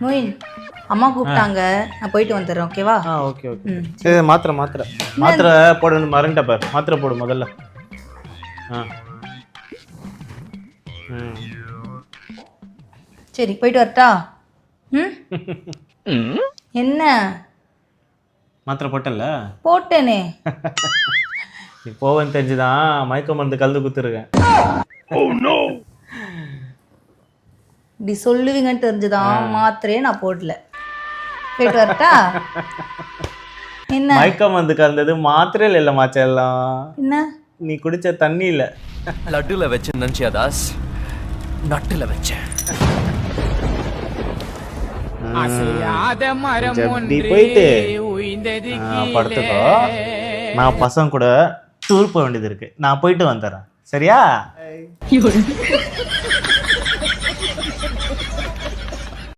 மோயின் அம்மா கூப்பிட்டாங்க, நான் போயிட்டு வந்துடுறேன். ஓகேவா? Okay okay. சரி, மாத்திரை போடணும் மறந்துட்ட பாரு. மாத்திரை போடு முதல்ல. சரி, போயிட்டு வரட்டா? என்ன மாத்திரை போட்டல? போட்டேனே. நீ போவன்னு தெரிஞ்சுதான் மயக்க மருந்து கலந்து குத்துருக்கேன். இப்படி சொல்லுவீங்கன்னு தெரிஞ்சுதான் மாத்திரையே நான் போடல. போயிட்டு வரட்டா? என்ன மயக்க மருந்து கலந்தது மாத்திரையில் இல்லை மாச்செல்லாம். என்ன நீ குடிச்ச தண்ணி இல்ல. லட்டுல வச்சு நினைச்சியா தாஸ்? நட்டுல வச்சேன். போயிட்டு படுத்துக்கோ. நான் பசங்க கூட டூர் போக வேண்டியது இருக்கு. நான் போயிட்டு வந்துடுறேன். சரியா?